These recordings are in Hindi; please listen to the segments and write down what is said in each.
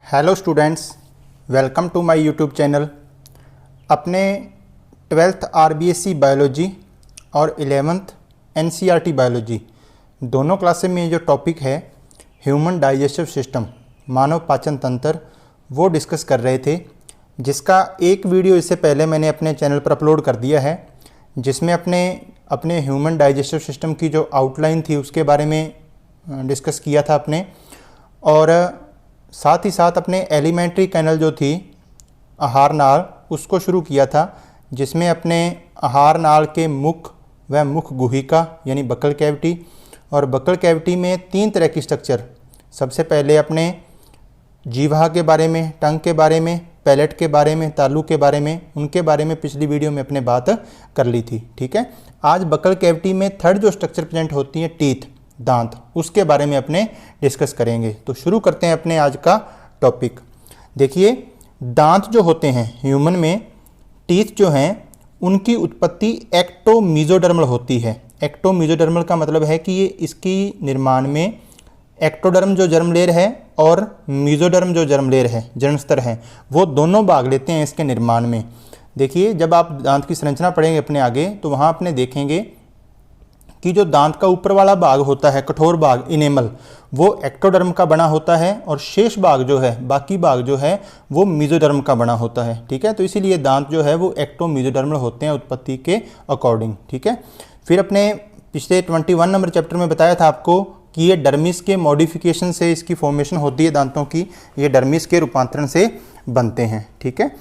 Hello students, welcome to my YouTube channel. अपने 12th आरबीएससी बायोलॉजी और 11th एनसीईआरटी बायोलॉजी दोनों क्लासेस में जो टॉपिक है ह्यूमन डाइजेस्टिव सिस्टम, मानव पाचन तंत्र, वो डिस्कस कर रहे थे, जिसका एक वीडियो इससे पहले मैंने अपने चैनल पर अपलोड कर दिया है, जिसमें अपने ह्यूमन डाइजेस्टिव सिस्टम की जो आउटलाइन थी उसके बारे में डिस्कस किया था अपने, और साथ ही साथ अपने एलिमेंट्री कैनल जो थी आहार नाल उसको शुरू किया था, जिसमें अपने आहार नाल के मुख व मुख गुहिका यानी बकल कैविटी, और बकल कैविटी में 3 तरह की स्ट्रक्चर, सबसे पहले अपने जीवा के बारे में, टंग के बारे में, पैलेट के बारे में, तालू के बारे में, उनके बारे में पिछली वीडियो में अपने बात कर ली थी। ठीक है, आज बकल कैविटी में थर्ड जो स्ट्रक्चर प्रेजेंट होती है टीथ, दांत, उसके बारे में अपने डिस्कस करेंगे। तो शुरू करते हैं अपने आज का टॉपिक। देखिए, दांत जो होते हैं ह्यूमन में, टीथ जो हैं उनकी उत्पत्ति एक्टोमीजोडर्मल होती है। एक्टोमीजोडर्मल का मतलब है कि ये इसकी निर्माण में एक्टोडर्म जो जर्म लेयर है और मीजोडर्म जो जर्म लेयर है, जर्म स्तर है, वो दोनों भाग लेते हैं इसके निर्माण में। देखिए, जब आप दांत की संरचना पढ़ेंगे अपने आगे तो वहाँ अपने देखेंगे कि जो दांत का ऊपर वाला भाग होता है, कठोर भाग, इनेमल, वो एक्टोडर्म का बना होता है, और शेष भाग जो है, बाकी भाग जो है, वो मीजोडर्म का बना होता है। ठीक है, तो इसीलिए दांत जो है वो एक्टोमीजोडर्मल होते हैं उत्पत्ति के अकॉर्डिंग। ठीक है, फिर अपने पिछले 21 नंबर चैप्टर में बताया था आपको कि ये डर्मिस के मॉडिफिकेशन से इसकी फॉर्मेशन होती है दांतों की, ये डर्मिस के रूपांतरण से बनते हैं। ठीक है,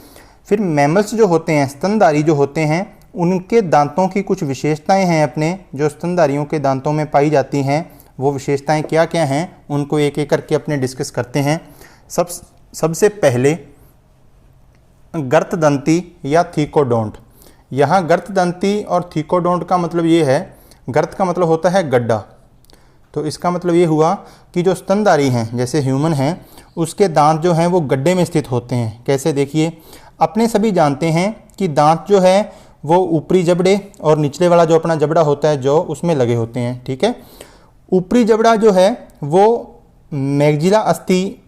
फिर मैमल्स जो होते हैं, स्तनधारी जो होते हैं, उनके दांतों की कुछ विशेषताएं हैं अपने, जो स्तनधारियों के दांतों में पाई जाती हैं। वो विशेषताएं क्या क्या हैं उनको एक एक करके अपने डिस्कस करते हैं। सबसे पहले गर्तदंती या थीकोडोंट। यहाँ गर्तदंती और थीकोडोंट का मतलब ये है, गर्त का मतलब होता है गड्ढा, तो इसका मतलब ये हुआ कि जो स्तनधारी हैं जैसे ह्यूमन हैं, उसके दांत जो हैं वो गड्ढे में स्थित होते हैं। कैसे? देखिए, अपने सभी जानते हैं कि दांत जो है वो ऊपरी जबड़े और निचले वाला जो अपना जबड़ा होता है जो उसमें लगे होते हैं। ठीक है, ऊपरी जबड़ा जो है वो मैग्जिला अस्थि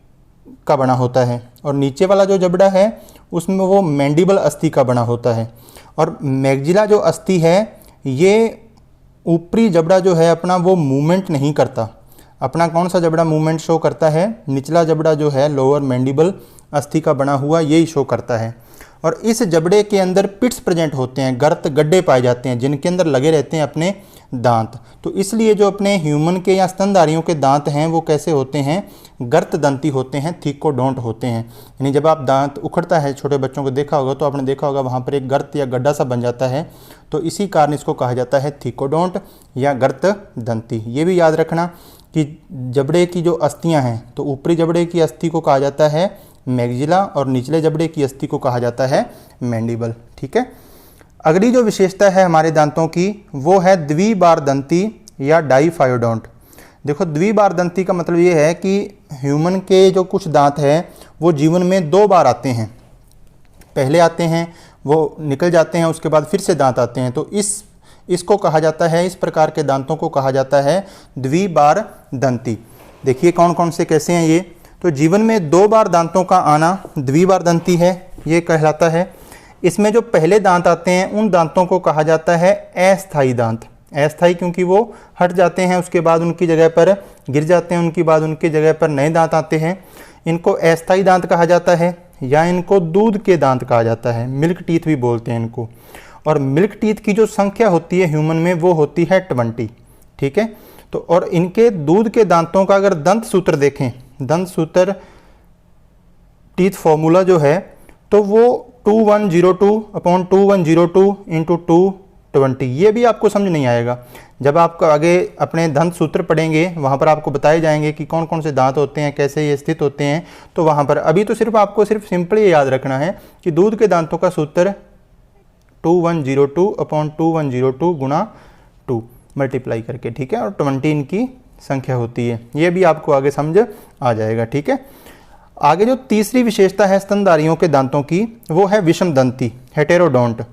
का बना होता है, और नीचे वाला जो जबड़ा है उसमें वो मैंडिबल अस्थि का बना होता है। और मैग्जिला जो अस्थि है, ये ऊपरी जबड़ा जो है अपना वो मूवमेंट नहीं करता। अपना कौन सा जबड़ा मूवमेंट शो करता है? निचला जबड़ा जो है लोअर मैंडिबल अस्थि का बना हुआ, यही शो करता है। और इस जबड़े के अंदर पिट्स प्रेजेंट होते हैं, गर्त, गड्ढे पाए जाते हैं, जिनके अंदर लगे रहते हैं अपने दांत। तो इसलिए जो अपने ह्यूमन के या स्तनधारियों के दांत हैं वो कैसे होते हैं? गर्तदंती होते हैं, थीकोडोंट होते हैं। यानी जब आप दांत उखड़ता है, छोटे बच्चों को देखा होगा तो आपने देखा होगा वहाँ पर एक गर्त या गड्ढा सा बन जाता है, तो इसी कारण इसको कहा जाता है थीकोडोंट या गर्तदंती। ये भी याद रखना कि जबड़े की जो अस्थियाँ हैं, तो ऊपरी जबड़े की अस्थि को कहा जाता है मैग्जिला और निचले जबड़े की अस्थि को कहा जाता है मैंडिबल। ठीक है, अगली जो विशेषता है हमारे दांतों की वो है द्विबारदंती या डाइफायोडोंट। देखो, द्विबारदंती का मतलब ये है कि ह्यूमन के जो कुछ दांत हैं वो जीवन में 2 बार आते हैं। पहले आते हैं, वो निकल जाते हैं, उसके बाद फिर से दांत आते हैं, तो इसको कहा जाता है, इस प्रकार के दांतों को कहा जाता है द्विबारदंती। देखिए कौन कौन से कैसे हैं ये। तो जीवन में 2 बार दांतों का आना द्विबारदंती है, ये कहलाता है। इसमें जो पहले दांत आते हैं उन दांतों को कहा जाता है अस्थायी दांत। अस्थायी क्योंकि वो हट जाते हैं, उसके बाद उनकी जगह पर गिर जाते हैं, उनके बाद उनकी जगह पर नए दांत आते हैं। इनको अस्थायी दांत कहा जाता है, या इनको दूध के दांत कहा जाता है, मिल्क टीथ भी बोलते हैं इनको। और मिल्क टीथ की जो संख्या होती है ह्यूमन में वो होती है 20। ठीक है, तो और इनके दूध के दांतों का अगर दंत सूत्र देखें, दंत सूत्र टीथ फॉर्मूला जो है, तो वो 2102/2102 × 220। ये भी आपको समझ नहीं आएगा। जब आप आगे अपने दंत सूत्र पढ़ेंगे वहाँ पर आपको बताए जाएंगे कि कौन कौन से दांत होते हैं, कैसे ये स्थित होते हैं, तो वहाँ पर अभी तो सिर्फ आपको सिंपल ये याद रखना है कि दूध के दांतों का सूत्र 2102/2102 × 2 मल्टीप्लाई करके। ठीक है, और 20 इनकी संख्या होती है। ये भी आपको आगे समझ आ जाएगा। ठीक है, आगे जो तीसरी विशेषता है स्तनधारियों के दांतों की वो है विषमदंती, हेटेरोडोंट।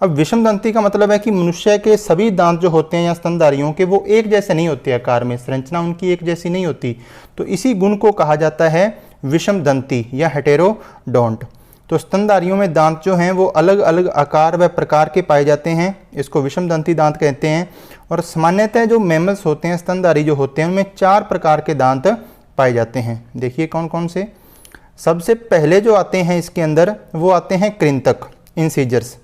अब विषमदंती का मतलब है कि मनुष्य के सभी दांत जो होते हैं या स्तनधारियों के वो एक जैसे नहीं होते आकार में, संरचना उनकी एक जैसी नहीं होती, तो इसी गुण को कहा जाता है विषम दंती या हेटेरोडोंट। तो स्तनधारियों में दांत जो हैं वो अलग अलग आकार व प्रकार के पाए जाते हैं, इसको विषम दंती दांत कहते हैं। और सामान्यतः जो मैमल्स होते हैं, स्तनधारी जो होते हैं, उनमें 4 प्रकार के दांत पाए जाते हैं। देखिए कौन कौन से। सबसे पहले जो आते हैं इसके अंदर वो आते हैं कृंतक, इंसीजर्स।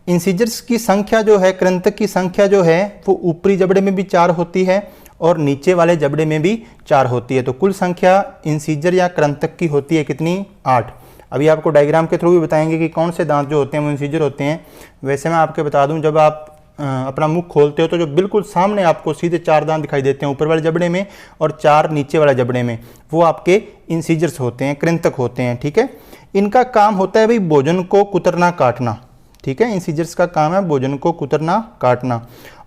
इंसीजर्स की संख्या जो है, कृंतक की संख्या जो है वो ऊपरी जबड़े में भी 4 होती है और नीचे वाले जबड़े में भी 4 होती है। तो कुल संख्या इंसीजर या कृंतक की होती है कितनी? 8। अभी आपको डायग्राम के थ्रू भी बताएंगे कि कौन से दांत जो होते हैं वो इंसीजर होते हैं। वैसे मैं आपके बता दूं, जब आप अपना मुख खोलते हो तो जो बिल्कुल सामने आपको सीधे 4 दांत दिखाई देते हैं ऊपर वाले जबड़े में और 4 नीचे वाले जबड़े में, वो आपके इंसीजर्स होते हैं, कृंतक होते हैं। ठीक है, इनका काम होता है भाई भोजन को कुतरना काटना। ठीक है, इंसीजर्स का काम है भोजन को कुतरना काटना।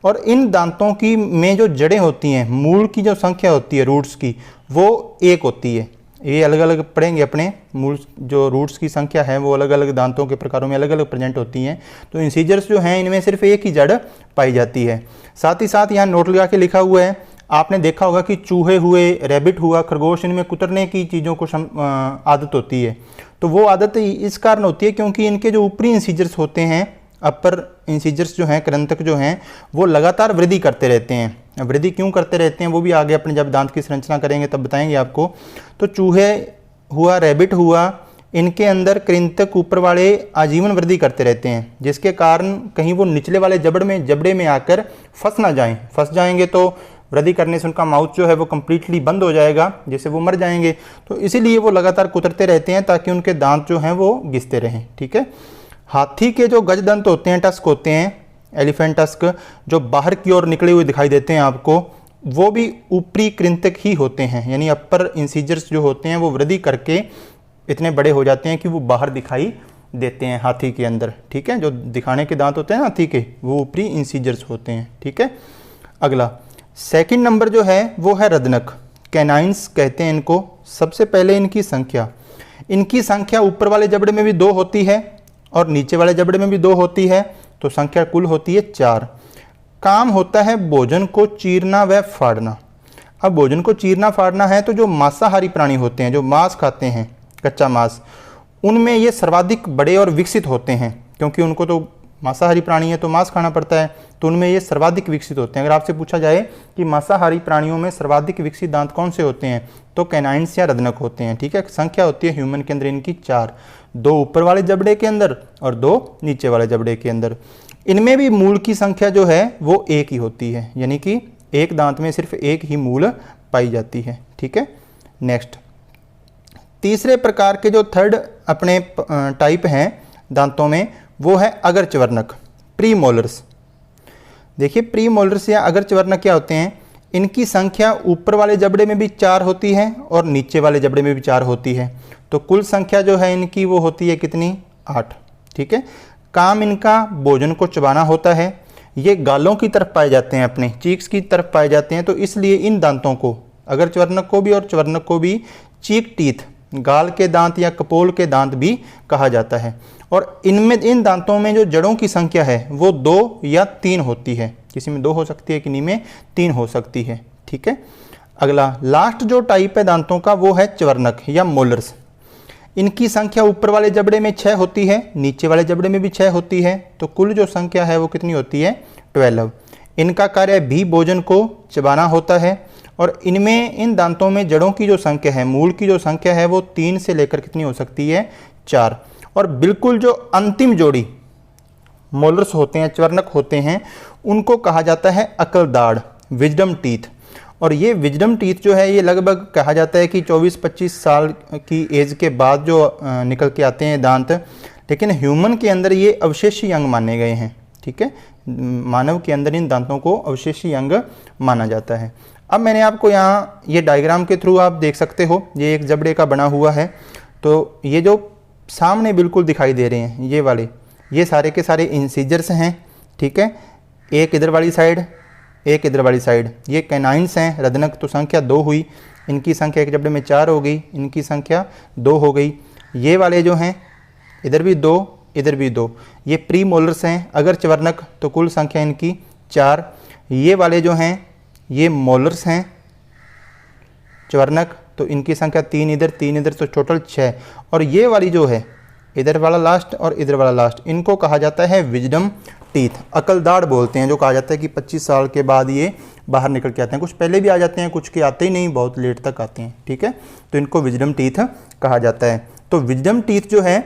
और इन दांतों की में जो जड़ें होती हैं, मूल की जो संख्या होती है रूट्स की, वो 1 होती है। ये अलग अलग पढ़ेंगे अपने, मूल जो रूट्स की संख्या है वो अलग अलग दांतों के प्रकारों में अलग अलग प्रेजेंट होती हैं। तो इंसीजर्स जो हैं इनमें सिर्फ एक ही जड़ पाई जाती है। साथ ही साथ यहाँ नोट लगा के लिखा हुआ है, आपने देखा होगा कि चूहे हुए, रैबिट हुआ, खरगोश, इनमें कुतरने की चीज़ों को आदत होती है। तो वो आदत इस कारण होती है क्योंकि इनके जो ऊपरी इंसीजर्स होते हैं, अपर इंसीजर्स जो हैं, कृंतक जो हैं, वो लगातार वृद्धि करते रहते हैं। वृद्धि क्यों करते रहते हैं वो भी आगे अपने जब दांत की संरचना करेंगे तब बताएंगे आपको। तो चूहे हुआ, रैबिट हुआ, इनके अंदर कृंतक ऊपर वाले आजीवन वृद्धि करते रहते हैं, जिसके कारण कहीं वो निचले वाले जबड़े में आकर फंस ना जाएं। फंस जाएंगे तो वृद्धि करने से उनका माउथ जो है वो कम्प्लीटली बंद हो जाएगा, जिससे वो मर जाएंगे। तो इसीलिए वो लगातार कुतरते रहते हैं ताकि उनके दांत जो हैं वो घिसते रहें। ठीक है, हाथी के जो गजदंत होते हैं, टस्क होते हैं, एलिफेंट टस्क, जो बाहर की ओर निकले हुए दिखाई देते हैं आपको, वो भी ऊपरी कृंतक ही होते हैं। यानी अपर इंसीजर्स जो होते हैं वो वृद्धि करके इतने बड़े हो जाते हैं कि वो बाहर दिखाई देते हैं हाथी के अंदर। ठीक है, जो दिखाने के दांत होते हैं हाथी के, वो ऊपरी इंसीजर्स होते हैं। ठीक है, अगला सेकंड नंबर जो है वो है रदनक, कैनाइंस कहते हैं इनको। सबसे पहले इनकी संख्या ऊपर वाले जबड़े में भी 2 होती है और नीचे वाले जबड़े में भी 2 होती है। तो संख्या कुल होती है 4। काम होता है भोजन को चीरना व फाड़ना। अब भोजन को चीरना फाड़ना है तो जो मांसाहारी प्राणी होते हैं, जो मांस खाते हैं, कच्चा मांस, उनमें ये सर्वाधिक बड़े और विकसित होते हैं, क्योंकि उनको तो मांसाहारी प्राणी है तो मांस खाना पड़ता है, तो उनमें ये सर्वाधिक विकसित होते हैं। अगर आपसे पूछा जाए कि मांसाहारी प्राणियों में सर्वाधिक विकसित दांत कौन से होते हैं, तो कैनाइंस या रदनक होते हैं। ठीक है, संख्या होती है ह्यूमन के अंदर इनकी 4, 2 ऊपर वाले जबड़े के अंदर और 2 नीचे वाले जबड़े के अंदर। इनमें भी मूल की संख्या जो है वो 1 ही होती है, यानी कि एक दांत में सिर्फ 1 ही मूल पाई जाती है। ठीक है, नेक्स्ट तीसरे प्रकार के जो थर्ड अपने टाइप हैं दांतों में, वो है अगरचवर्णक, प्रीमोलर्स। देखिए प्रीमोलर्स या अगरचवर्णक क्या होते हैं, इनकी संख्या ऊपर वाले जबड़े में भी 4 होती है और नीचे वाले जबड़े में भी 4 होती है। तो कुल संख्या जो है इनकी वो होती है कितनी? 8। ठीक है, काम इनका भोजन को चबाना होता है। ये गालों की तरफ पाए जाते हैं, अपने चीक्स की तरफ पाए जाते हैं। तो इसलिए इन दांतों को, अगरचवर्णक को भी और चवर्णक को भी चीक टीथ, गाल के दांत या कपोल के दांत भी कहा जाता है। और इन दांतों में जो जड़ों की संख्या है वो 2 या 3 होती है, किसी में 2 हो सकती है, किसी में 3 हो सकती है। ठीक है, अगला लास्ट जो टाइप है दांतों का वो है चवर्णक या मोलर्स। इनकी संख्या ऊपर वाले जबड़े में 6 होती है, नीचे वाले जबड़े में भी 6 होती है। तो कुल जो संख्या है वो कितनी होती है? 12। इनका कार्य भी भोजन को चबाना होता है और इनमें, इन दांतों में जड़ों की जो संख्या है, मूल की जो संख्या है वो 3 से लेकर कितनी हो सकती है? 4। और बिल्कुल जो अंतिम जोड़ी मोलर्स होते हैं, चवर्णक होते हैं, उनको कहा जाता है अकलदाड़, विजडम टीथ। और ये विजडम टीथ जो है ये लगभग कहा जाता है कि 24-25 साल की एज के बाद जो निकल के आते हैं दांत, लेकिन ह्यूमन के अंदर ये अवशेषी अंग माने गए हैं। ठीक है, मानव के अंदर इन दांतों को अवशेषी अंग माना जाता है। अब मैंने आपको यहाँ ये डायग्राम के थ्रू आप देख सकते हो, ये एक जबड़े का बना हुआ है। तो ये जो सामने बिल्कुल दिखाई दे रहे हैं ये वाले, ये सारे के सारे इंसीजर्स हैं। ठीक है, एक इधर वाली साइड, एक इधर वाली साइड, ये कैनाइंस हैं, रदनक। तो संख्या 2 हुई, इनकी संख्या एक जबड़े में 4 हो गई, इनकी संख्या 2 हो गई। ये वाले जो हैं इधर भी 2, इधर भी 2, ये प्री मोलर्स हैं, अगर चवर्णक। तो कुल संख्या इनकी 4। ये वाले जो हैं ये मोलर्स हैं, चवर्णक। तो इनकी संख्या 3 इधर तो टोटल 6। और ये वाली जो है इधर वाला लास्ट और इधर वाला लास्ट, इनको कहा जाता है विजडम टीथ, अकलदाढ़ बोलते हैं, जो कहा जाता है कि 25 साल के बाद ये बाहर निकल के आते हैं। कुछ पहले भी आ जाते हैं, कुछ के आते ही नहीं, बहुत लेट तक आते हैं, ठीक है। तो इनको विजडम टीथ कहा जाता है। तो विजडम टीथ जो है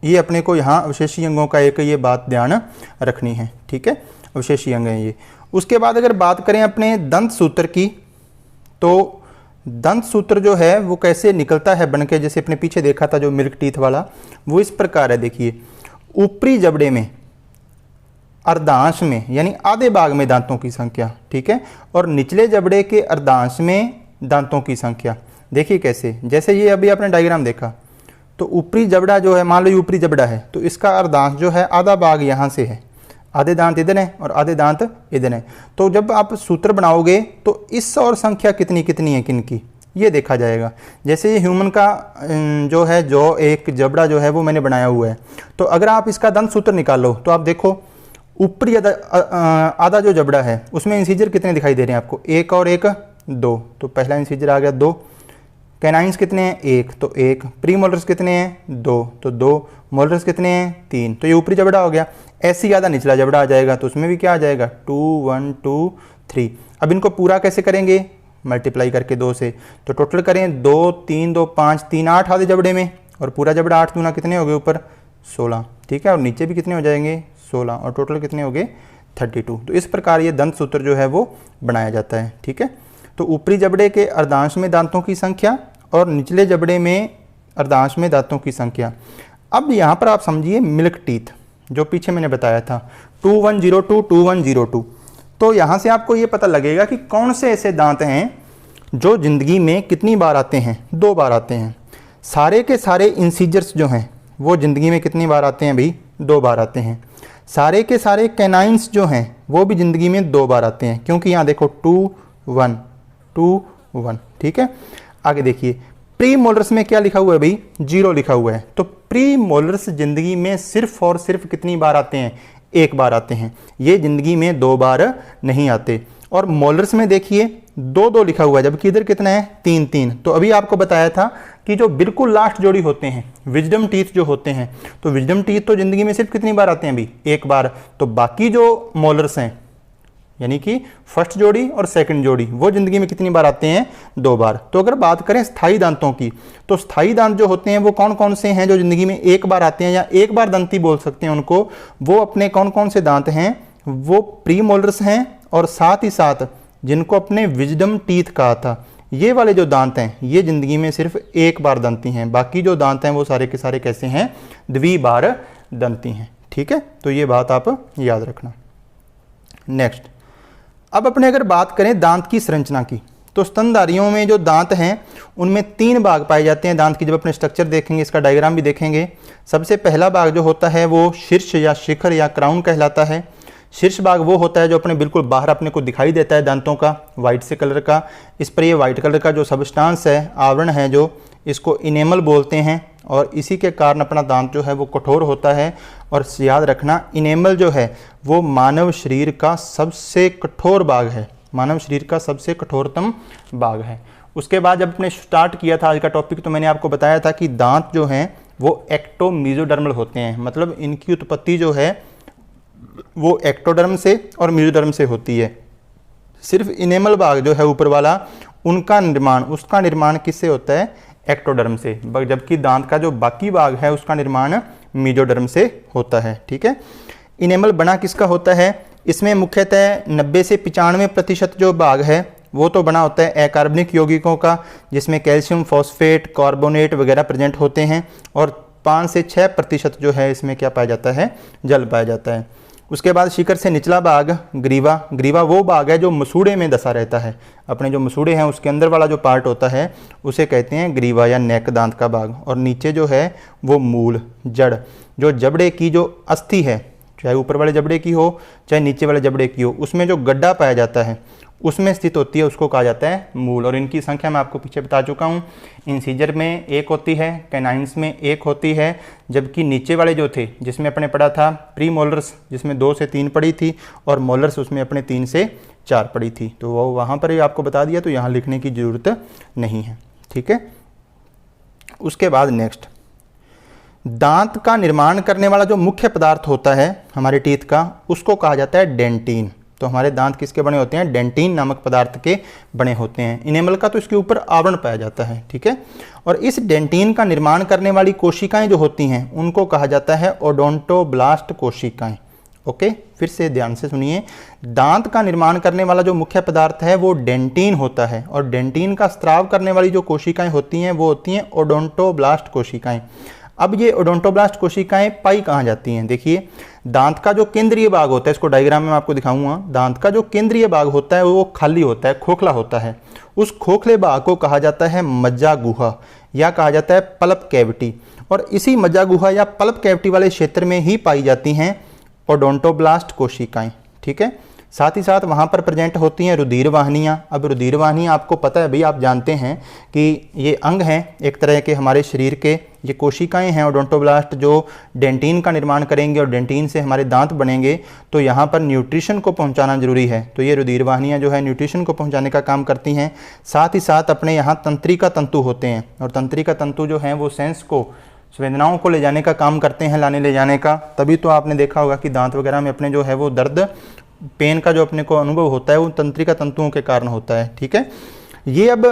ये अपने को यहाँ अवशेषी अंगों का एक ये बात ध्यान रखनी है, ठीक है, अवशेषी अंग हैं ये। उसके बाद अगर बात करें अपने दंत सूत्र की, तो दंत सूत्र जो है वो कैसे निकलता है बन के, जैसे अपने पीछे देखा था जो मिल्क टीथ वाला, वो इस प्रकार है। देखिए, ऊपरी जबड़े में अर्धांश में यानी आधे भाग में दांतों की संख्या, ठीक है, और निचले जबड़े के अर्धांश में दांतों की संख्या। देखिए कैसे, जैसे ये अभी आपने डायग्राम देखा, तो ऊपरी जबड़ा जो है, मान लो ये ऊपरी जबड़ा है, तो इसका अर्धांश जो है आधा भाग यहाँ से है, आधे दांत इधर हैं और आधे दांत इधर हैं। तो जब आप सूत्र बनाओगे तो इस और संख्या कितनी कितनी है किनकी, ये देखा जाएगा। जैसे ये ह्यूमन का जो है, जो एक जबड़ा जो है वो मैंने बनाया हुआ है, तो अगर आप इसका दंत सूत्र निकालो तो आप देखो ऊपरी आधा जो जबड़ा है उसमें इंसीजर कितने दिखाई दे रहे हैं आपको, 1 और 1 2, तो पहला इंसीजर आ गया 2। कैनाइंस कितने हैं, 1, तो 1। प्री मोलर्स कितने हैं, 2, तो 2। मोलर्स कितने हैं, 3, तो ये ऊपरी जबड़ा हो गया। ऐसे ही आधा निचला जबड़ा आ जाएगा, तो उसमें भी क्या आ जाएगा, 2 1 2 3। अब इनको पूरा कैसे करेंगे, मल्टीप्लाई करके 2 से, तो टोटल करें 2 3 2 5 3 8 आधे जबड़े में, और पूरा जबड़ा 8 दूना कितने हो गए ऊपर 16, ठीक है, और नीचे भी कितने हो जाएंगे 16, और टोटल कितने हो गए 32। तो इस प्रकार ये दंत सूत्र जो है वो बनाया जाता है, ठीक है। तो ऊपरी जबड़े के अर्धांश में दांतों की संख्या और निचले जबड़े में अर्धांश में दांतों की संख्या। अब यहाँ पर आप समझिए मिल्क टीथ जो पीछे मैंने बताया था 2102 2102, तो यहाँ से आपको ये पता लगेगा कि कौन से ऐसे दांत हैं जो ज़िंदगी में कितनी बार आते हैं, 2 बार आते हैं। सारे के सारे इंसीजर्स जो हैं वो ज़िंदगी में कितनी बार आते हैं भाई, 2 बार आते हैं। सारे के सारे कैनाइंस जो हैं वो भी ज़िंदगी में 2 बार आते हैं, क्योंकि यहाँ देखो 2 1 2 1, ठीक है। आगे देखिए, प्री मोलर्स में क्या लिखा हुआ है भाई, 0 लिखा हुआ है। तो प्री मोलर्स जिंदगी में सिर्फ और सिर्फ कितनी बार आते हैं, 1 बार आते हैं, ये जिंदगी में 2 बार नहीं आते। और मोलर्स में देखिए 2 2 लिखा हुआ है, जबकि इधर कितना है 3 3। तो अभी आपको बताया था कि जो बिल्कुल लास्ट जोड़ी होते हैं विजडम टीथ जो होते हैं, तो विजडम टीथ तो जिंदगी में सिर्फ कितनी बार आते हैं भाई, 1 बार। तो बाकी जो मोलर्स हैं यानी कि फर्स्ट जोड़ी और सेकंड जोड़ी वो जिंदगी में कितनी बार आते हैं, 2 बार। तो अगर बात करें स्थायी दांतों की, तो स्थायी दांत जो होते हैं वो कौन कौन से हैं जो जिंदगी में 1 बार आते हैं, या 1 बार दंती बोल सकते हैं उनको। वो अपने कौन कौन से दांत हैं, वो प्री मोलर्स हैं, और साथ ही साथ जिनको अपने विजडम टीथ कहा था, ये वाले जो दांत हैं ये जिंदगी में सिर्फ 1 बार दंती हैं। बाकी जो दांत हैं वो सारे के सारे कैसे हैं, द्विबार दंती हैं, ठीक है। तो ये बात आप याद रखना। नेक्स्ट, अब अपने अगर बात करें दांत की संरचना की, तो स्तनधारियों में जो दांत हैं उनमें 3 भाग पाए जाते हैं दांत की। जब अपने स्ट्रक्चर देखेंगे, इसका डायग्राम भी देखेंगे। सबसे पहला भाग जो होता है वो शीर्ष या शिखर या क्राउन कहलाता है। शीर्ष भाग वो होता है जो अपने बिल्कुल बाहर अपने को दिखाई देता है दांतों का, वाइट से कलर का। इस पर ये वाइट कलर का जो सबस्टांस है, आवरण है, जो इसको इनेमल बोलते हैं, और इसी के कारण अपना दांत जो है वो कठोर होता है। और याद रखना, इनेमल जो है वो मानव शरीर का सबसे कठोर भाग है, मानव शरीर का सबसे कठोरतम भाग है। उसके बाद जब अपने स्टार्ट किया था आज का टॉपिक, तो मैंने आपको बताया था कि दांत जो हैं वो एक्टोमीजोडर्मल होते हैं, मतलब इनकी उत्पत्ति जो है वो एक्टोडर्म से और मीजोडर्म से होती है। सिर्फ इनेमल भाग जो है ऊपर वाला, उसका निर्माण किससे होता है, एक्टोडर्म से, जबकि दांत का जो बाकी भाग है उसका निर्माण मीजोडर्म से होता है, ठीक है। इनेमल बना किसका होता है, इसमें मुख्यतः 90 से 95% जो भाग है वो तो बना होता है अकार्बनिक यौगिकों का, जिसमें कैल्शियम फॉस्फेट, कार्बोनेट वगैरह प्रेजेंट होते हैं, और 5 से 6% जो है इसमें क्या पाया जाता है, जल पाया जाता है। उसके बाद शिखर से निचला भाग ग्रीवा वो भाग है जो मसूड़े में दसा रहता है। अपने जो मसूड़े हैं उसके अंदर वाला जो पार्ट होता है उसे कहते हैं ग्रीवा या नेक दांत का भाग। और नीचे जो है वो मूल, जड़, जो जबड़े की जो अस्थि है, चाहे ऊपर वाले जबड़े की हो चाहे नीचे वाले जबड़े की हो, उसमें जो गड्ढा पाया जाता है उसमें स्थित होती है उसको कहा जाता है मूल। और इनकी संख्या मैं आपको पीछे बता चुका हूँ। इंसीजर में 1 होती है, कैनाइंस में 1 होती है, जबकि नीचे वाले जो थे जिसमें अपने पढ़ा था प्री मोलर्स जिसमें 2 से 3 पड़ी थी और मोलर्स उसमें अपने 3 से 4 पड़ी थी। तो वो वहाँ पर ही आपको बता दिया, तो यहाँ लिखने की ज़रूरत नहीं है। ठीक है। उसके बाद नेक्स्ट, दांत का निर्माण करने वाला जो मुख्य पदार्थ होता है हमारे टीथ का, उसको कहा जाता है डेंटिन। तो हमारे दांत किसके बने होते हैं? डेंटिन नामक पदार्थ के बने होते हैं। इनेमल का तो इसके ऊपर आवरण पाया जाता है। ठीक है। और इस डेंटिन का निर्माण करने वाली कोशिकाएं जो होती हैं उनको कहा जाता है ओडोंटोब्लास्ट कोशिकाएं। ओके, फिर से ध्यान से सुनिए। दांत का निर्माण करने वाला जो मुख्य पदार्थ है वो डेंटिन होता है, और डेंटिन का स्त्राव करने वाली जो कोशिकाएं होती हैं वो होती हैं ओडोंटोब्लास्ट कोशिकाएं। अब ये ओडोंटोब्लास्ट कोशिकाएं पाई कहाँ जाती हैं? देखिए, दांत का जो केंद्रीय भाग होता है, इसको डायग्राम में आपको दिखाऊंगा। दांत का जो केंद्रीय भाग होता है वो खाली होता है, खोखला होता है। उस खोखले भाग को कहा जाता है मज्जा गुहा या कहा जाता है पल्प कैविटी। और इसी मज्जा गुहा या पल्प कैविटी वाले क्षेत्र में ही पाई जाती हैं ओडोंटोब्लास्ट कोशिकाएं। ठीक है। साथ ही साथ वहाँ पर प्रेजेंट होती हैं रुधिर वाहिनियाँ। अब रुधिर वाहिनियाँ आपको पता है भाई, आप जानते हैं कि ये अंग हैं एक तरह के हमारे शरीर के। ये कोशिकाएं हैं ओडोंटोब्लास्ट जो डेंटिन का निर्माण करेंगे और डेंटिन से हमारे दांत बनेंगे। तो यहाँ पर न्यूट्रिशन को पहुँचाना जरूरी है। तो ये रुधिर वाहिनियाँ जो है न्यूट्रिशन को पहुँचाने का काम करती हैं। साथ ही साथ अपने यहाँ तंत्रिका तंतु होते हैं, और तंत्रिका तंतु जो हैं वो सेंस को, संवेदनाओं को ले जाने का काम करते हैं, लाने ले जाने का। तभी तो आपने देखा होगा कि दांत वगैरह में अपने जो है वो दर्द, पेन का जो अपने को अनुभव होता है वो तंत्रिका तंतुओं के कारण होता है। ठीक है। ये अब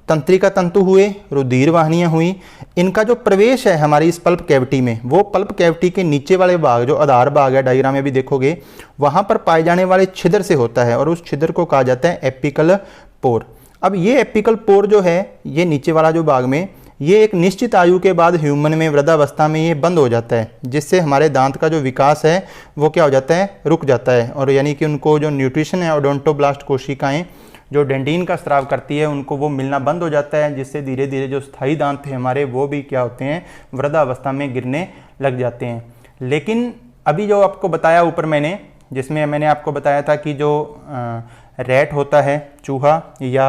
तंत्रिका तंतु हुए, रुधिर वाहिनियाँ हुई, इनका जो प्रवेश है हमारी इस पल्प कैविटी में, वो पल्प कैविटी के नीचे वाले भाग जो आधार भाग है, डायग्राम में भी देखोगे, वहाँ पर पाए जाने वाले छिद्र से होता है, और उस छिद्र को कहा जाता है एपिकल पोर। अब ये एपिकल पोर जो है, ये नीचे वाला जो भाग में, ये एक निश्चित आयु के बाद ह्यूमन में वृद्धावस्था में ये बंद हो जाता है, जिससे हमारे दांत का जो विकास है वो क्या हो जाता है? रुक जाता है। और यानी कि उनको जो न्यूट्रिशन है ओडोंटोब्लास्ट कोशिकाएं जो डेंटिन का स्राव करती है उनको वो मिलना बंद हो जाता है, जिससे धीरे धीरे जो स्थायी दांत थे हमारे वो भी क्या होते हैं? वृद्धावस्था में गिरने लग जाते हैं। लेकिन अभी जो आपको बताया ऊपर मैंने, जिसमें मैंने आपको बताया था कि जो रैट होता है, चूहा या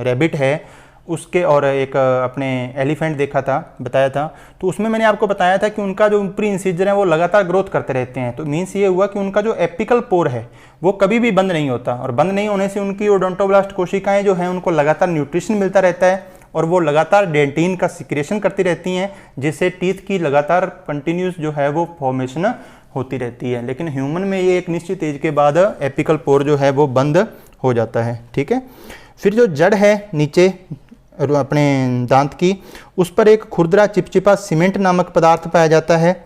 रैबिट है उसके, और एक अपने एलिफेंट देखा था, बताया था, तो उसमें मैंने आपको बताया था कि उनका जो ऊपरी इंसिजर है वो लगातार ग्रोथ करते रहते हैं। तो मीन्स ये हुआ कि उनका जो एपिकल पोर है वो कभी भी बंद नहीं होता, और बंद नहीं होने से उनकी ओडोंटोब्लास्ट कोशिकाएं जो हैं उनको लगातार न्यूट्रिशन मिलता रहता है, और वो लगातार डेंटिन का सिक्रेशन करती रहती हैं, जिससे टीथ की लगातार कंटिन्यूस जो है वो फॉर्मेशन होती रहती है। लेकिन ह्यूमन में ये एक निश्चित एज के बाद एपिकल पोर जो है वो बंद हो जाता है। ठीक है। फिर जो जड़ है नीचे अपने दांत की, उस पर एक खुरदरा चिपचिपा सीमेंट नामक पदार्थ पाया जाता है,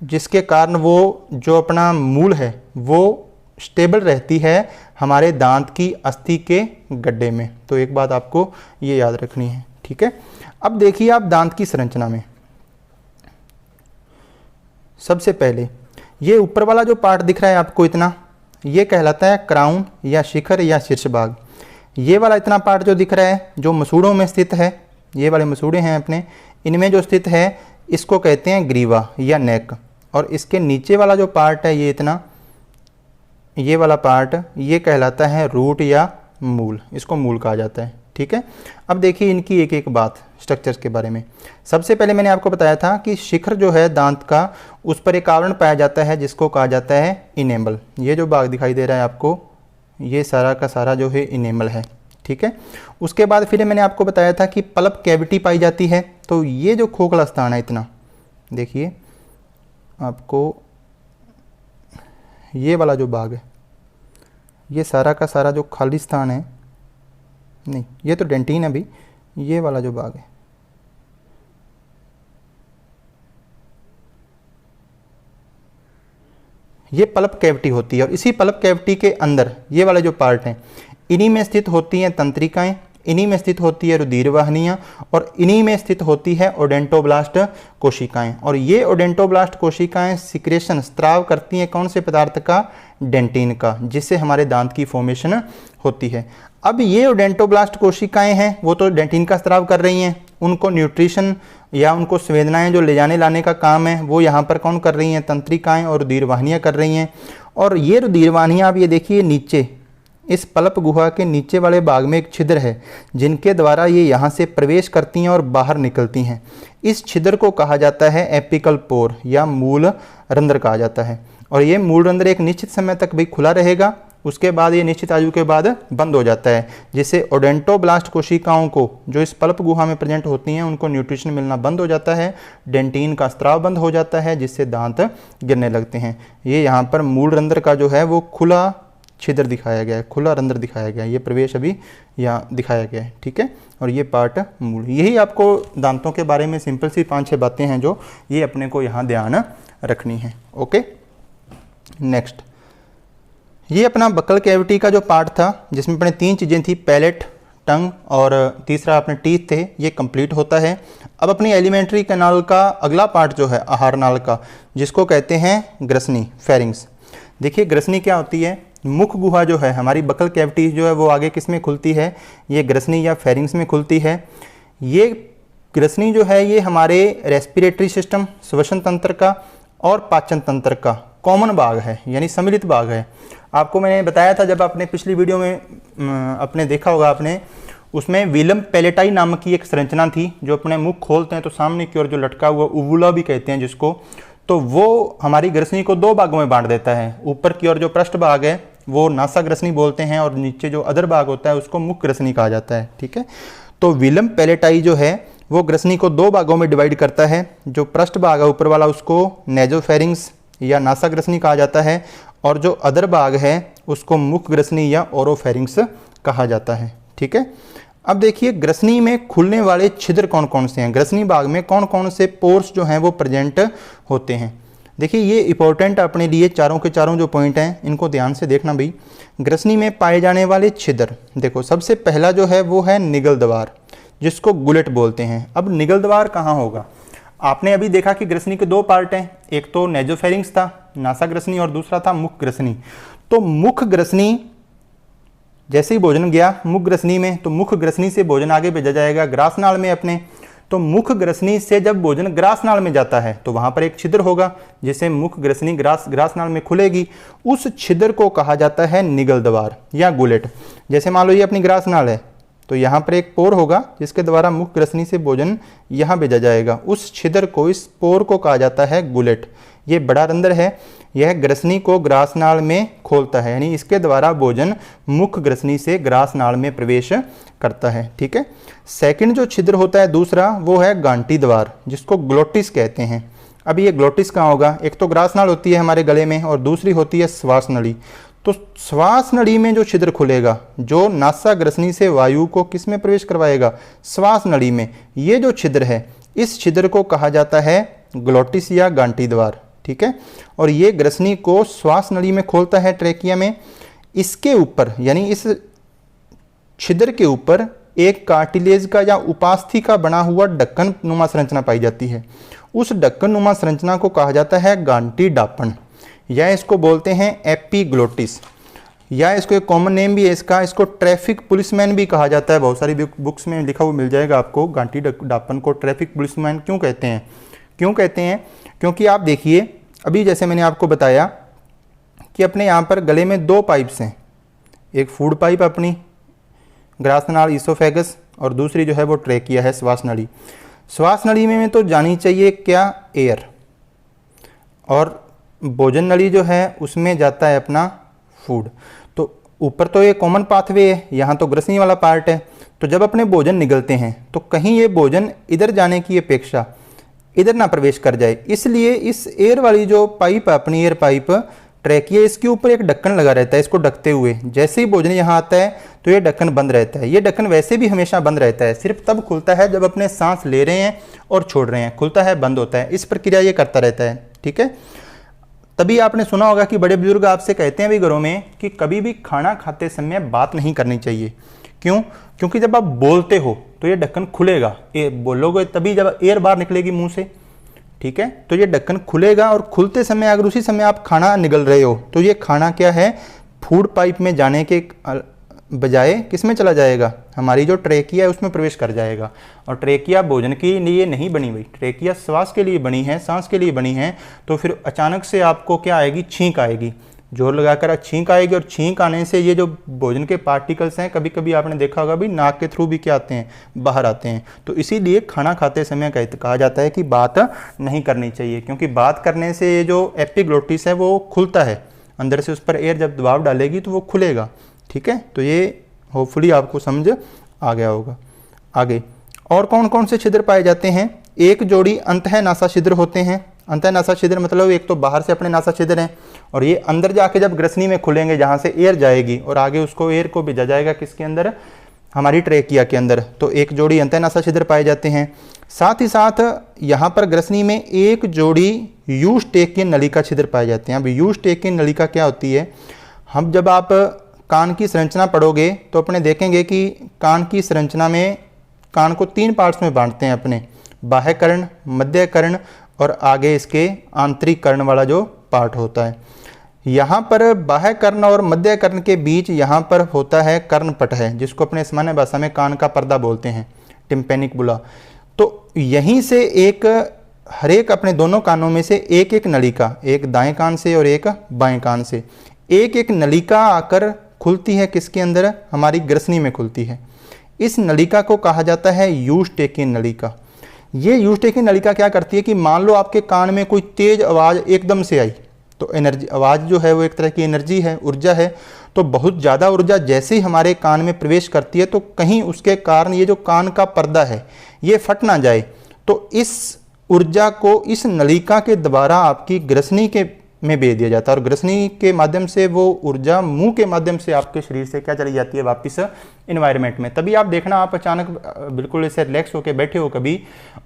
जिसके कारण वो जो अपना मूल है वो स्टेबल रहती है हमारे दांत की अस्थि के गड्ढे में। तो एक बात आपको ये याद रखनी है। ठीक है। अब देखिए आप दांत की संरचना में, सबसे पहले ये ऊपर वाला जो पार्ट दिख रहा है आपको इतना, ये कहलाता है क्राउन या शिखर या शीर्ष भाग। ये वाला इतना पार्ट जो दिख रहा है जो मसूड़ों में स्थित है, ये वाले मसूड़े हैं अपने, इनमें जो स्थित है इसको कहते हैं ग्रीवा या नेक। और इसके नीचे वाला जो पार्ट है ये इतना, ये वाला पार्ट ये कहलाता है रूट या मूल, इसको मूल कहा जाता है। ठीक है। अब देखिए इनकी एक एक बात स्ट्रक्चर्स के बारे में। सबसे पहले मैंने आपको बताया था कि शिखर जो है दांत का, उस पर एक आवरण पाया जाता है जिसको कहा जाता है इनेमल। ये जो भाग दिखाई दे रहा है आपको, ये सारा का सारा जो है इनेमल है। ठीक है। उसके बाद फिर मैंने आपको बताया था कि पल्प कैविटी पाई जाती है। तो ये जो खोखला स्थान है इतना, देखिए आपको ये वाला जो भाग है, ये सारा का सारा जो खाली स्थान है, नहीं ये तो डेंटिन है अभी, ये वाला जो भाग है ये पल्प कैविटी होती है। और इसी पल्प कैविटी के अंदर ये वाले जो पार्ट हैं, इन्हीं में स्थित होती हैं तंत्रिकाएं, इन्हीं में स्थित होती है रुधिर वाहिनियाँ, और इन्हीं में स्थित होती है ओडेंटोब्लास्ट कोशिकाएं। और ये ओडेंटोब्लास्ट कोशिकाएं सिक्रेशन, स्त्राव करती हैं कौन से पदार्थ का? डेंटिन का, जिससे हमारे दांत की फॉर्मेशन होती है। अब ये ओडेंटोब्लास्ट कोशिकाएं हैं वो तो डेंटिन का स्त्राव कर रही हैं, उनको न्यूट्रिशन या उनको संवेदनाएं जो ले जाने लाने का काम है वो यहाँ पर कौन कर रही हैं, तंत्रिकाएं और रुधिरवाहिनियाँ कर रही हैं। और ये रुधिरवाहिनियाँ आप ये देखिए नीचे इस पल्प गुहा के नीचे वाले भाग में एक छिद्र है जिनके द्वारा ये यहाँ से प्रवेश करती हैं और बाहर निकलती हैं। इस छिद्र को कहा जाता है एपिकल पोर या मूल रंध्र कहा जाता है। और ये मूल रंध्र एक निश्चित समय तक भी खुला रहेगा, उसके बाद ये निश्चित आयु के बाद बंद हो जाता है, जिससे ओडेंटोब्लास्ट कोशिकाओं को जो इस पल्प गुहा में प्रेजेंट होती हैं उनको न्यूट्रिशन मिलना बंद हो जाता है, डेंटिन का स्त्राव बंद हो जाता है, जिससे दांत गिरने लगते हैं। ये यहाँ पर मूल रंध्र का जो है वो खुला छिद्र दिखाया गया है, खुला रंध्र दिखाया गया है, ये प्रवेश अभी यहाँ दिखाया गया है, ठीक है। और ये पार्ट मूल, यही आपको दांतों के बारे में सिंपल सी 5-6 बातें हैं जो ये अपने को यहाँ ध्यान रखनी है। ओके, नेक्स्ट ये अपना बकल कैविटी का जो पार्ट था जिसमें अपने 3 चीज़ें थी, पैलेट, टंग और तीसरा अपने टीथ थे, ये कंप्लीट होता है। अब अपनी एलिमेंट्री कैनाल का अगला पार्ट जो है आहार नाल का, जिसको कहते हैं ग्रसनी, फेरिंग्स। देखिए ग्रसनी क्या होती है, मुख गुहा जो है हमारी बकल कैविटी जो है वो आगे किस में खुलती है, ये ग्रसनी या फेरिंग्स में खुलती है। ये ग्रसनी जो है ये हमारे रेस्पिरेटरी सिस्टम, श्वसन तंत्र का और पाचन तंत्र का कॉमन भाग है, यानी सम्मिलित भाग है। आपको मैंने बताया था जब आपने पिछली वीडियो में अपने देखा होगा आपने, उसमें विलम पैलेटाई नामक की एक संरचना थी जो अपने मुख खोलते हैं तो सामने की ओर जो लटका हुआ उवुला भी कहते हैं जिसको, तो वो हमारी ग्रसनी को 2 भागों में बांट देता है। ऊपर की ओर जो पृष्ठ भाग है वो नासा ग्रसनी बोलते हैं और नीचे जो अदर भाग होता है उसको मुख ग्रसनी कहा जाता है, ठीक है। तो विलम पैलेटाई जो है वो ग्रसनी को 2 भागों में डिवाइड करता है। जो पृष्ठ भाग है ऊपर वाला उसको नेजोफेरिंग्स या नासा ग्रसनी कहा जाता है, और जो अदर भाग है उसको मुख ग्रसनी या ओरोफेरिंग्स कहा जाता है, ठीक है। अब देखिए ग्रसनी में खुलने वाले छिद्र कौन कौन से हैं, ग्रसनी भाग में कौन कौन से पोर्स जो हैं वो प्रेजेंट होते हैं। देखिए ये इंपॉर्टेंट अपने लिए चारों के चारों जो पॉइंट हैं इनको ध्यान से देखना भाई। ग्रसनी में पाए जाने वाले छिद्र, देखो सबसे पहला जो है वो है निगल द्वार, जिसको गुलेट बोलते हैं। अब निगल द्वार कहाँ होगा, आपने अभी देखा कि ग्रसनी के 2 पार्ट हैं, एक तो नेजोफेरिंग्स था नासा ग्रसनी और दूसरा था मुख ग्रसनी। तो मुख ग्रसनी जैसे ही भोजन गया मुख ग्रसनी में, तो मुख ग्रसनी से भोजन आगे भेजा जाएगा ग्रासनाल में अपने। तो मुख ग्रसनी से जब भोजन ग्रासनाल में जाता है तो वहां पर एक छिद्र होगा जिसे मुख ग्रसनी ग्रासनाल में खुलेगी, उस छिद्र को कहा जाता है निगल द्वार या गुलेट। जैसे मान लो ये अपनी ग्रासनाल है तो यहाँ पर एक पोर होगा जिसके द्वारा मुख ग्रसनी से भोजन यहाँ भेजा जाएगा, उस छिद्र को, इस पोर को कहा जाता है गुलेट। ये बड़ा रंध्र है, यह ग्रसनी को ग्रासनाल में खोलता है, यानी इसके द्वारा भोजन मुख ग्रसनी से ग्रासनाल में प्रवेश करता है, ठीक है। सेकंड जो छिद्र होता है दूसरा वो है गांटी द्वार, जिसको ग्लोटिस कहते हैं। अब ये ग्लोटिस कहाँ होगा, एक तो ग्रासनाल होती है हमारे गले में और दूसरी होती है श्वास नली। तो श्वास नली में जो छिद्र खुलेगा, जो नासा ग्रसनी से वायु को किस में प्रवेश करवाएगा, श्वास नली में, ये जो छिद्र है इस छिद्र को कहा जाता है ग्लोटिस या गांटी द्वार, ठीक है। और ये ग्रसनी को श्वास नली में खोलता है ट्रेकिया में। इसके ऊपर यानी इस छिद्र के ऊपर एक कार्टिलेज का या उपास्थि का बना हुआ ढक्कन नुमा संरचना पाई जाती है। उस ढक्कन नुमा संरचना को कहा जाता है गांटी डापण, या इसको बोलते हैं एपीग्लोटिस, या इसको एक कॉमन नेम भी है इसका, इसको ट्रैफिक पुलिसमैन भी कहा जाता है। बहुत सारी बुक्स में लिखा हुआ मिल जाएगा आपको। गांटी डापण को ट्रैफिक पुलिसमैन क्यों कहते हैं, क्यों कहते हैं, क्योंकि आप देखिए अभी जैसे मैंने आपको बताया कि अपने यहाँ पर गले में 2 पाइप्स हैं, एक फूड पाइप अपनी ग्रासनाल ईसोफेगस और दूसरी जो है वो ट्रेकिया है श्वास नली। श्वास नली में तो जानी चाहिए क्या, एयर, और भोजन नली जो है उसमें जाता है अपना फूड। तो ऊपर तो ये कॉमन पाथवे है, यहाँ तो ग्रसनी वाला पार्ट है। तो जब अपने भोजन निगलते हैं तो कहीं ये भोजन इधर जाने की अपेक्षा इधर ना प्रवेश कर जाए, इसलिए इस एयर वाली जो पाइप है अपनी एयर पाइप ट्रैकिया, इसके ऊपर एक ढक्कन लगा रहता है इसको ढकते हुए। जैसे ही भोजन यहाँ आता है तो ये ढक्कन बंद रहता है। ये ढक्कन वैसे भी हमेशा बंद रहता है, सिर्फ तब खुलता है जब अपने सांस ले रहे हैं और छोड़ रहे हैं, खुलता है बंद होता है, इस प्रक्रिया ये करता रहता है, ठीक है। तभी आपने सुना होगा कि बड़े बुजुर्ग आपसे कहते हैं भी घरों में कि कभी भी खाना खाते समय बात नहीं करनी चाहिए। क्यों, क्योंकि जब आप बोलते हो तो ये ढक्कन खुलेगा, ये बोलोगे तभी जब एयर बाहर निकलेगी मुंह से, ठीक है। तो ये ढक्कन खुलेगा और खुलते समय अगर उसी समय आप खाना निगल रहे हो तो ये खाना क्या है, फूड पाइप में जाने के बजाय किस में चला जाएगा, हमारी जो ट्रेकिया है उसमें प्रवेश कर जाएगा। और ट्रेकिया भोजन के लिए नहीं बनी हुई, ट्रेकिया श्वास के लिए बनी है, सांस के लिए बनी है। तो फिर अचानक से आपको क्या आएगी, छींक आएगी, जोर लगाकर छींक आएगी। और छींक आने से ये जो भोजन के पार्टिकल्स हैं, कभी कभी आपने देखा होगा भी नाक के थ्रू भी क्या आते हैं, बाहर आते हैं। तो इसीलिए खाना खाते समय कहा जाता है कि बात नहीं करनी चाहिए, क्योंकि बात करने से ये जो एपिग्लोटिस है वो खुलता है, अंदर से उस पर एयर जब दबाव डालेगी तो वो खुलेगा। ठीक है, तो ये होपफुली आपको समझ आ गया होगा। आगे और कौन कौन से छिद्र पाए जाते हैं, एक जोड़ी अंतः नासा छिद्र होते हैं। अंतः नासा छिद्र मतलब एक तो बाहर से अपने नासा छिद्र हैं, और ये अंदर जाके जब ग्रसनी में खुलेंगे जहाँ से एयर जाएगी और आगे उसको एयर को भेजा जाएगा किसके अंदर, हमारी ट्रेकिया के अंदर। तो एक जोड़ी अंतः नासा छिद्र पाए जाते हैं। साथ ही साथ यहाँ पर ग्रसनी में एक जोड़ी यूस्टेकियन नलिका छिद्र पाए जाते हैं। अब यूस्टेकियन नलिका क्या होती है, हम जब आप कान की संरचना पढ़ोगे तो अपने देखेंगे कि कान की संरचना में कान को 3 पार्ट्स में बांटते हैं अपने, बाह्य कर्ण, मध्य कर्ण और आगे इसके आंतरिक कर्ण वाला जो पार्ट होता है। यहाँ पर बाह्य कर्ण और मध्य कर्ण के बीच यहाँ पर होता है कर्णपट है, जिसको अपने सामान्य भाषा में कान का पर्दा बोलते हैं, टिम्पेनिकुला। तो यहीं से एक हर एक अपने दोनों कानों में से एक एक नलिका, एक दाएं कान से और एक बाएं कान से एक एक नलिका आकर खुलती है, किसके अंदर, हमारी ग्रसनी में खुलती है। इस नलिका को कहा जाता है यूस्टेकियन नलिका। ये यूस्टेकियन नलिका क्या करती है कि मान लो आपके कान में कोई तेज आवाज़ एकदम से आई, तो एनर्जी, आवाज़ जो है वो एक तरह की एनर्जी है, ऊर्जा है। तो बहुत ज़्यादा ऊर्जा जैसे ही हमारे कान में प्रवेश करती है तो कहीं उसके कारण ये जो कान का पर्दा है ये फट ना जाए, तो इस ऊर्जा को इस नलिका के द्वारा आपकी ग्रसनी के में भेज दिया जाता है, और ग्रसनी के माध्यम से वो ऊर्जा मुंह के माध्यम से आपके शरीर से क्या चली जाती है, वापस इन्वायरमेंट में। तभी आप देखना, आप अचानक बिल्कुल ऐसे रिलैक्स होकर बैठे हो कभी,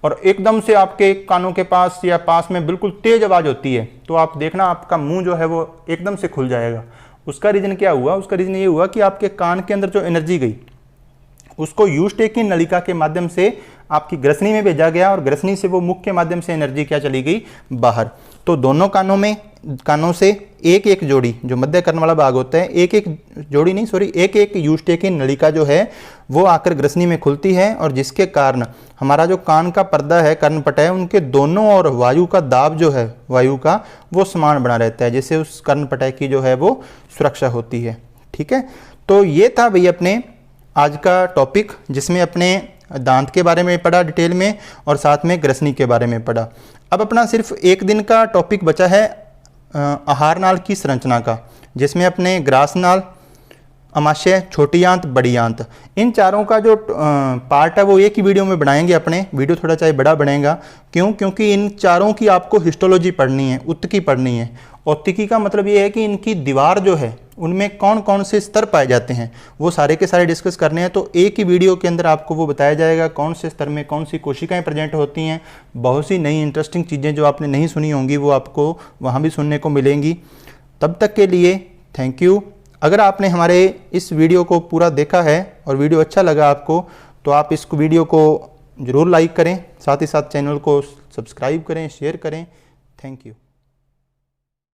और एकदम से आपके कानों के पास या पास में बिल्कुल तेज आवाज़ होती है, तो आप देखना आपका मुंह जो है वो एकदम से खुल जाएगा। उसका रीज़न क्या हुआ, उसका रीज़न ये हुआ कि आपके कान के अंदर जो एनर्जी गई उसको यूस्टेकियन नलिका के माध्यम से आपकी ग्रसनी में भेजा गया, और ग्रसनी से वो मुख के माध्यम से एनर्जी क्या चली गई, बाहर। तो दोनों कानों से एक एक जोड़ी, जो मध्य कर्ण वाला भाग होता है, एक एक जोड़ी नहीं सॉरी एक एक यूस्टेकियन नलिका जो है वो आकर ग्रसनी में खुलती है, और जिसके कारण हमारा जो कान का पर्दा है, कर्णपट है, उनके दोनों ओर वायु का दाब जो है, वायु का, वो समान बना रहता है, जिससे उस कर्णपट की जो है वो सुरक्षा होती है। ठीक है, तो ये था भाई अपने आज का टॉपिक, जिसमें अपने दांत के बारे में पढ़ा डिटेल में और साथ में ग्रसनी के बारे में पढ़ा। अब अपना सिर्फ एक दिन का टॉपिक बचा है आहार नाल की संरचना का, जिसमें अपने ग्रास नाल, अमाशय, छोटी आंत, बड़ी आंत, इन चारों का जो पार्ट है वो एक ही वीडियो में बनाएंगे अपने। वीडियो थोड़ा चाहे बड़ा बनेगा, क्यों, क्योंकि इन चारों की आपको हिस्टोलॉजी पढ़नी है, उत्तकी पढ़नी है। औत्तिकी का मतलब ये है कि इनकी दीवार जो है उनमें कौन कौन से स्तर पाए जाते हैं, वो सारे के सारे डिस्कस करने हैं। तो एक ही वीडियो के अंदर आपको वो बताया जाएगा कौन से स्तर में कौन सी कोशिकाएं प्रेजेंट होती हैं। बहुत सी नई इंटरेस्टिंग चीज़ें जो आपने नहीं सुनी होंगी वो आपको वहाँ भी सुनने को मिलेंगी। तब तक के लिए थैंक यू। अगर आपने हमारे इस वीडियो को पूरा देखा है और वीडियो अच्छा लगा आपको, तो आप इस वीडियो को ज़रूर लाइक करें, साथ ही साथ चैनल को सब्सक्राइब करें, शेयर करें। Thank you.